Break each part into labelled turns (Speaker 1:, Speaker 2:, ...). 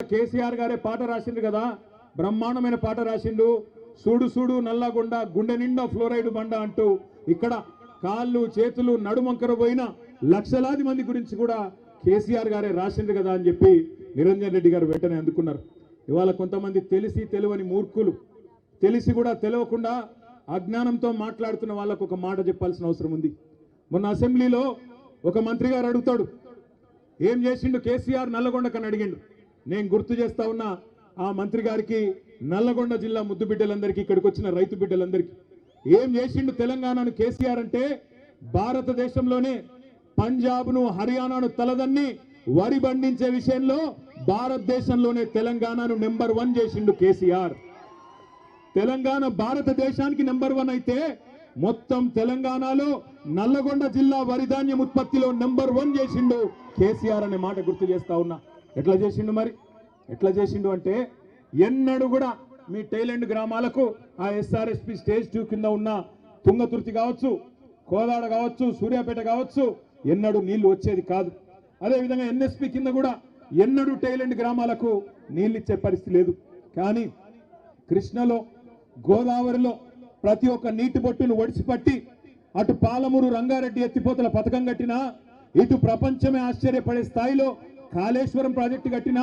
Speaker 1: కేసీఆర్ గారే పాట రాసిండు కదా, బ్రహ్మాండమైన పాట రాసిండు. సూడు సూడు నల్లగొండ గుండె నిండా ఫ్లోరైడ్ బండ అంటూ ఇక్కడ కాళ్ళు చేతులు నడుమంకర పోయిన లక్షలాది మంది గురించి కూడా కేసీఆర్ గారే రాసిండు కదా అని చెప్పి నిరంజన్ రెడ్డి గారు వెంటనే అందుకున్నారు. ఇవాళ కొంతమంది తెలిసి తెలియని మూర్ఖులు, తెలిసి కూడా తెలియకుండా అజ్ఞానంతో మాట్లాడుతున్న వాళ్ళకు ఒక మాట చెప్పాల్సిన అవసరం ఉంది. మొన్న అసెంబ్లీలో ఒక మంత్రి గారు అడుగుతాడు, ఏం చేసిండు కేసీఆర్ నల్లగొండకని అడిగిండు. నేను గుర్తు చేస్తా ఉన్నా ఆ మంత్రి గారికి, నల్లగొండ జిల్లా ముద్దు బిడ్డలందరికీ, ఇక్కడికి వచ్చిన రైతు బిడ్డలందరికీ ఏం చేసిండు తెలంగాణను కేసీఆర్ అంటే, భారతదేశంలోనే పంజాబ్ను హర్యానాను తలదన్ని వరి పండించే విషయంలో భారతదేశంలోనే తెలంగాణను నెంబర్ 1 చేసిండు కేసీఆర్. తెలంగాణ భారతదేశానికి నెంబర్ 1 అయితే మొత్తం తెలంగాణలో నల్లగొండ జిల్లా వరి ధాన్యం ఉత్పత్తిలో నెంబర్ 1 చేసిండు కేసీఆర్ అనే మాట గుర్తు చేస్తా ఉన్నా. ఎట్లా చేసిండు మరి? ఎట్లా చేసిండు అంటే, ఎన్నడూ కూడా మీ టైలెండ్ గ్రామాలకు ఆ ఎస్ఆర్ఎస్పి స్టేజ్ 2 కింద ఉన్న తుంగతుర్తి కావచ్చు, కోదాడ కావచ్చు, సూర్యాపేట కావచ్చు, ఎన్నడూ నీళ్లు వచ్చేది కాదు. అదేవిధంగా ఎన్ఎస్పి కింద కూడా ఎన్నడూ టైలెండ్ గ్రామాలకు నీళ్ళు ఇచ్చే పరిస్థితి లేదు. కానీ కృష్ణలో, గోదావరిలో ప్రతి ఒక్క నీటి బొట్టును ఒడిసిపట్టి అటు పాలమూరు రంగారెడ్డి ఎత్తిపోతల పథకం కట్టినా, ఇటు ప్రపంచమే ఆశ్చర్యపడే స్థాయిలో కాళేశ్వరం ప్రాజెక్టు కట్టినా,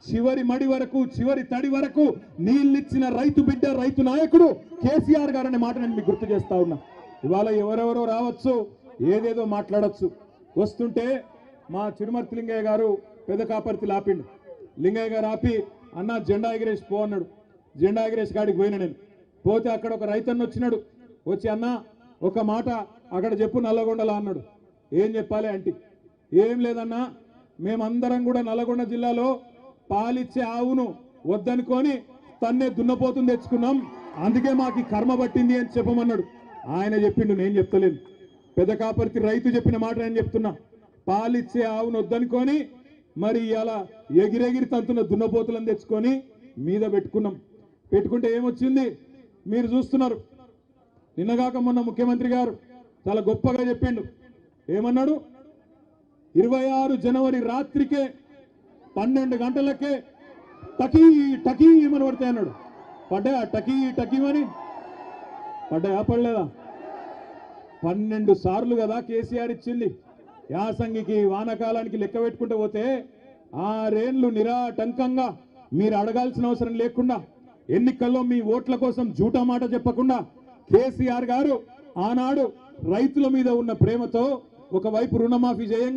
Speaker 1: చివరి మడి వరకు, చివరి తడి వరకు నీళ్ళిచ్చిన రైతు బిడ్డ, రైతు నాయకుడు కేసీఆర్ గారు అనే మాట నేను మీకు గుర్తు చేస్తా ఉన్నా. ఇవాళ ఎవరెవరో రావచ్చు, ఏదేదో మాట్లాడచ్చు. వస్తుంటే మా చిరుమర్తి లింగయ్య గారు పెద్ద కాపర్తి ఆపిండు. లింగయ్య గారు ఆపి, అన్న జెండా ఎగిరేసి పో అన్నాడు. జెండా ఎగిరేసి కాడికి పోయినా నేను. పోతే అక్కడ ఒక రైతన్న వచ్చినాడు. వచ్చి, అన్న ఒక మాట అక్కడ చెప్పు నల్లగొండలా అన్నాడు. ఏం చెప్పాలి అంటే, ఏం లేదన్నా, మేమందరం కూడా నల్లగొండ జిల్లాలో పాలిచ్చే ఆవును వద్దనుకొని తన్నే దున్నపోతుని తెచ్చుకున్నాం, అందుకే మాకు కర్మ పట్టింది అని చెప్పమన్నాడు. ఆయన చెప్పిండు, నేను చెప్తలేను. పెద్ద కాపర్తి రైతు చెప్పిన మాట నేను చెప్తున్నా. పాలిచ్చే ఆవును వద్దనుకొని మరి ఇలా ఎగిరెగిరి తంతున్న దున్నపోతులను తెచ్చుకొని మీద పెట్టుకున్నాం. పెట్టుకుంటే ఏమొచ్చింది మీరు చూస్తున్నారు. నిన్నగాక మొన్న ముఖ్యమంత్రి గారు చాలా గొప్పగా చెప్పిండు. ఏమన్నాడు? 26 జనవరి రాత్రికే 12 గంటలకే టకీ టకీ ఏమని పడతాయి అన్నాడు. పడ్డా టకీ టకీమని? పడ్డాయా? పడలేదా? 12 సార్లు కదా కేసీఆర్ ఇచ్చింది. యాసంగికి, వానకాలానికి లెక్క పెట్టుకుంటూ పోతే 6 ఏళ్లు నిరాటంకంగా మీరు అడగాల్సిన అవసరం లేకుండా, ఎన్నికల్లో మీ ఓట్ల కోసం జూటా మాట చెప్పకుండా కేసీఆర్ గారు ఆనాడు రైతుల మీద ఉన్న ప్రేమతో ఒకవైపు రుణమాఫీ చేయంగా